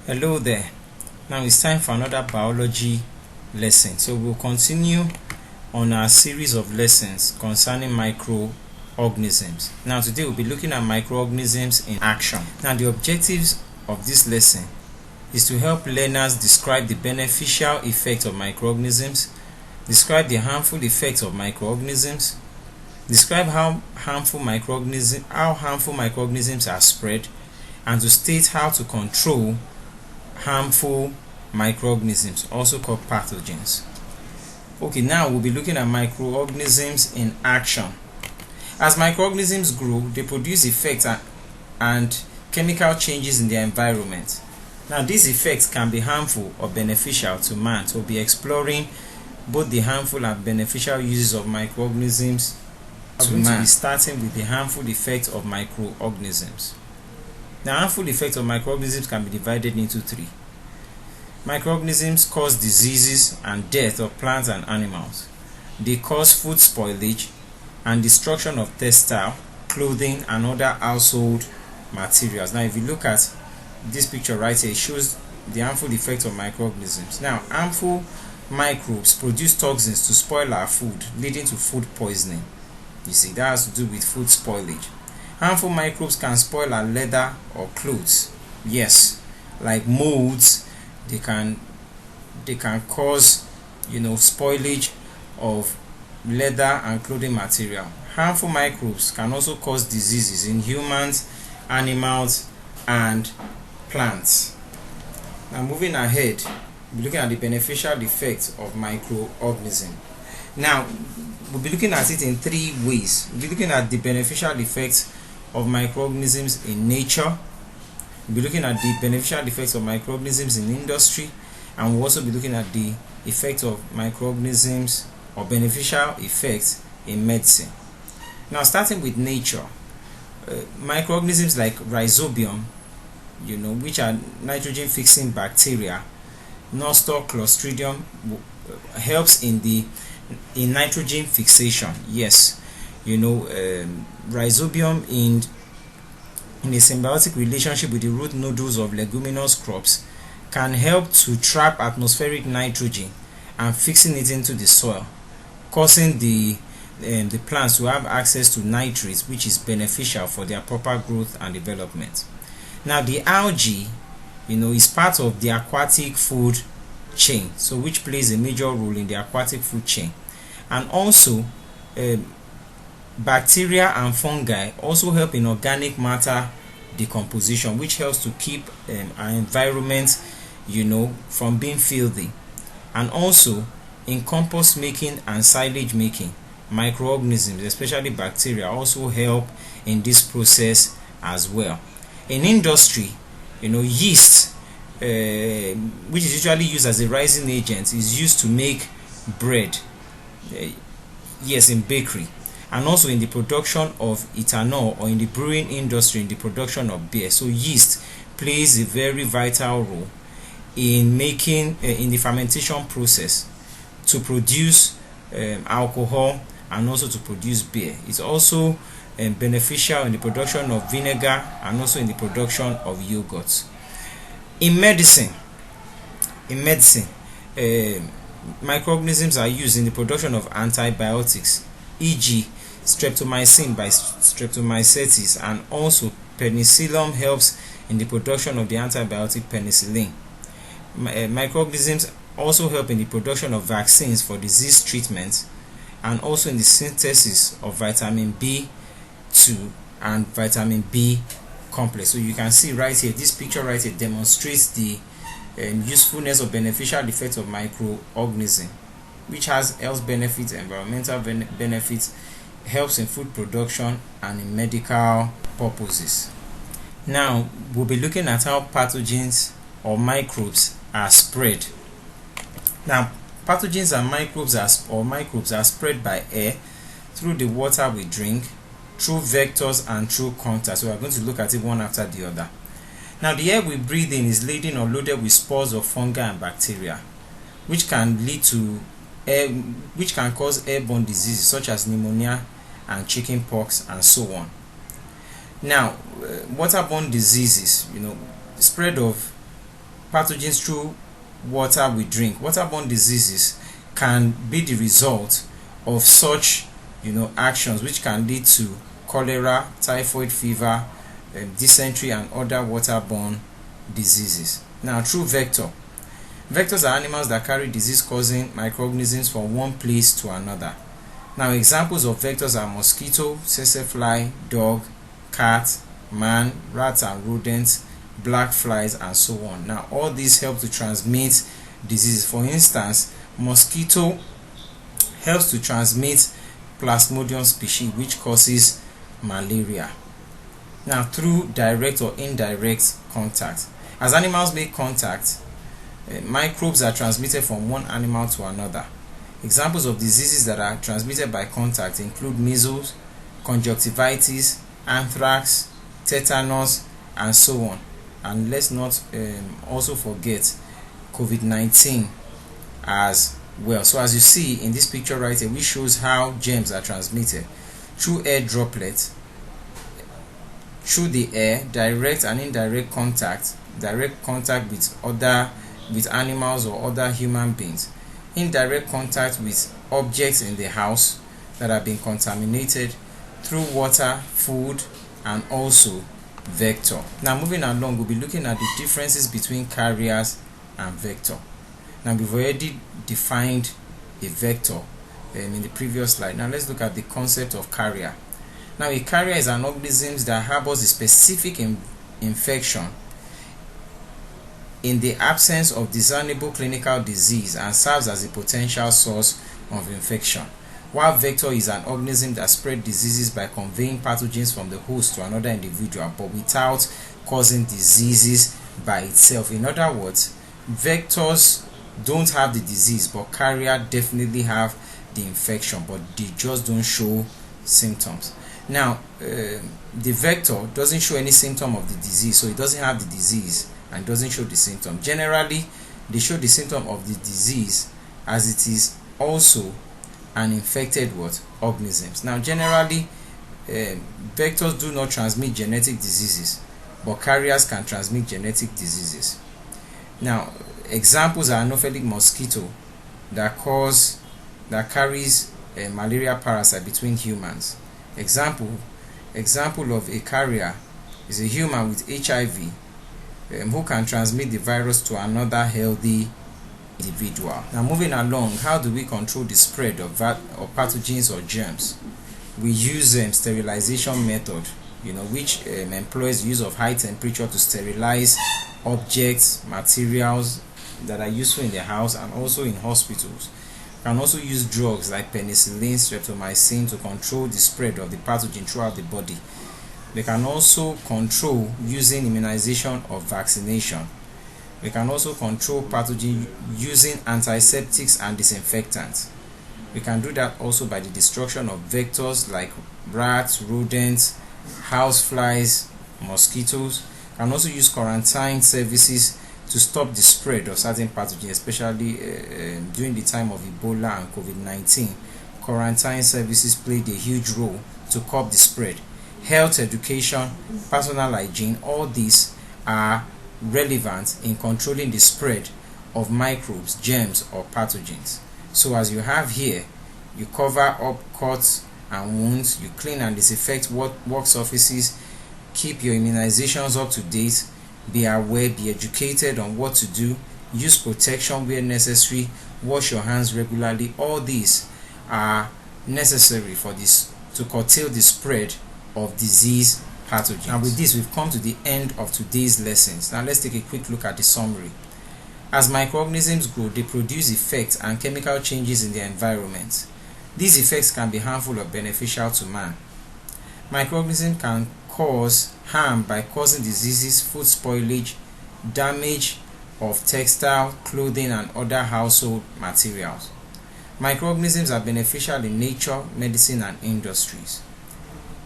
Hello there. Now it's time for another biology lesson. So we'll continue on our series of lessons concerning microorganisms. Now today we'll be looking at microorganisms in action. Now the objectives of this lesson is to help learners describe the beneficial effects of microorganisms, describe the harmful effects of microorganisms, describe how harmful microorganisms are spread, and to state how to control harmful microorganisms, also called pathogens. Okay, now we'll be looking at microorganisms in action. As microorganisms grow, they produce effects and chemical changes in their environment. Now these effects can be harmful or beneficial to man, so we'll be exploring both the harmful and beneficial uses of microorganisms to man. We'll be starting with the harmful effects of microorganisms. The harmful effects of microorganisms can be divided into three. Microorganisms cause diseases and death of plants and animals. They cause food spoilage and destruction of textile, clothing, and other household materials. Now, if you look at this picture right here, it shows the harmful effects of microorganisms. Now, harmful microbes produce toxins to spoil our food, leading to food poisoning. You see, that has to do with food spoilage. Harmful microbes can spoil our leather or clothes. Yes, like molds, they can cause, spoilage of leather and clothing material. Harmful microbes can also cause diseases in humans, animals, and plants. Now, moving ahead, we're looking at the beneficial effects of microorganisms. Now, we'll be looking at it in three ways. We'll be looking at the beneficial effects of microorganisms in nature. We'll be looking at the beneficial effects of microorganisms in industry, and we'll also be looking at the effects of microorganisms or beneficial effects in medicine. Now, starting with nature, microorganisms like rhizobium, which are nitrogen-fixing bacteria, Nostoc Clostridium, helps in nitrogen fixation. Yes, rhizobium in a symbiotic relationship with the root nodules of leguminous crops can help to trap atmospheric nitrogen and fixing it into the soil, causing the plants to have access to nitrates, which is beneficial for their proper growth and development. Now, the algae, is part of the aquatic food chain, so which plays a major role in the aquatic food chain. And also, bacteria and fungi also help in organic matter decomposition, which helps to keep our environment, from being filthy. And also, in compost making and silage making, microorganisms, especially bacteria, also help in this process as well. In industry, yeast, which is usually used as a rising agent, is used to make bread. Yes, in bakery, and also in the production of ethanol, or in the brewing industry in the production of beer. So yeast plays a very vital role in making in the fermentation process to produce alcohol and also to produce beer. It's also beneficial in the production of vinegar and also in the production of yogurt. In medicine, microorganisms are used in the production of antibiotics, e.g. streptomycin by Streptomycetes, and also penicillin helps in the production of the antibiotic penicillin. Microorganisms also help in the production of vaccines for disease treatment, and also in the synthesis of vitamin B2 and vitamin B complex. So you can see right here, this picture right here demonstrates the usefulness or beneficial effects of microorganism, which has health benefits, environmental benefits, helps in food production, and in medical purposes. Now, we'll be looking at how pathogens or microbes are spread. Now, pathogens and microbes are spread by air, through the water we drink, through vectors, and through contact. So we're going to look at it one after the other. Now, the air we breathe in is laden or loaded with spores of fungi and bacteria, which can cause airborne diseases such as pneumonia and chickenpox and so on. Now, waterborne diseases, the spread of pathogens through water we drink. Waterborne diseases can be the result of such actions, which can lead to cholera, typhoid fever, dysentery, and other waterborne diseases. Now, through vectors are animals that carry disease-causing microorganisms from one place to another. Now, examples of vectors are mosquito, tsetse fly, dog, cat, man, rats and rodents, black flies, and so on. Now, all these help to transmit diseases. For instance, mosquito helps to transmit Plasmodium species, which causes malaria. Now, through direct or indirect contact. As animals make contact, microbes are transmitted from one animal to another. Examples of diseases that are transmitted by contact include measles, conjunctivitis, anthrax, tetanus, and so on. And let's not also forget COVID-19 as well. So as you see in this picture right here, which shows how germs are transmitted through air droplets, through the air, direct and indirect contact, direct contact with animals or other human beings, indirect contact with objects in the house that have been contaminated, through water, food, and also vector. Now, moving along, we'll be looking at the differences between carriers and vector. Now, we've already defined a vector in the previous slide. Now, let's look at the concept of carrier. Now, a carrier is an organism that harbors a specific infection in the absence of discernible clinical disease and serves as a potential source of infection, while vector is an organism that spreads diseases by conveying pathogens from the host to another individual, but without causing diseases by itself. In other words, vectors don't have the disease, but carrier definitely have the infection, but they just don't show symptoms. Now, the vector doesn't show any symptom of the disease, so it doesn't have the disease and doesn't show the symptom. Generally, they show the symptom of the disease, as it is also an infected organisms. Now, generally, vectors do not transmit genetic diseases, but carriers can transmit genetic diseases. Now, examples are Anopheles mosquito that carries a malaria parasite between humans. Example of a carrier is a human with HIV who can transmit the virus to another healthy individual. Now, moving along, how do we control the spread of pathogens or germs? We use sterilization method, which employs use of high temperature to sterilize objects, materials that are useful in the house and also in hospitals. We can also use drugs like penicillin, streptomycin to control the spread of the pathogen throughout the body. We can also control using immunization or vaccination. We can also control pathogen using antiseptics and disinfectants. We can do that also by the destruction of vectors like rats, rodents, houseflies, mosquitoes. We can also use quarantine services to stop the spread of certain pathogens, especially during the time of Ebola and COVID-19. Quarantine services played a huge role to curb the spread. Health education, personal hygiene, all these are relevant in controlling the spread of microbes, germs, or pathogens. So as you have here, you cover up cuts and wounds, you clean and disinfect work surfaces, keep your immunizations up to date, be aware, be educated on what to do, use protection where necessary, wash your hands regularly. All these are necessary for this to curtail the spread of disease pathogens. Now, with this, we've come to the end of today's lessons. Now, let's take a quick look at the summary. As microorganisms grow, they produce effects and chemical changes in their environment. These effects can be harmful or beneficial to man. Microorganisms can cause harm by causing diseases, food spoilage, damage of textile, clothing, and other household materials. Microorganisms are beneficial in nature, medicine, and industries.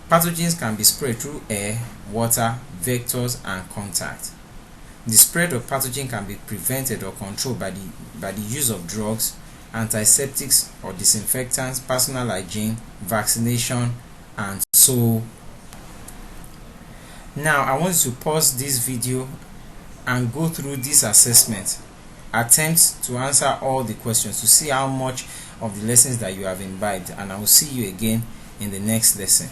Pathogens can be spread through air, water, vectors, and contact. The spread of pathogen can be prevented or controlled by the use of drugs, antiseptics or disinfectants, personal hygiene, vaccination, and so. Now, I want you to pause this video and go through this assessment. Attempt to answer all the questions to see how much of the lessons that you have imbibed, and I will see you again in the next lesson.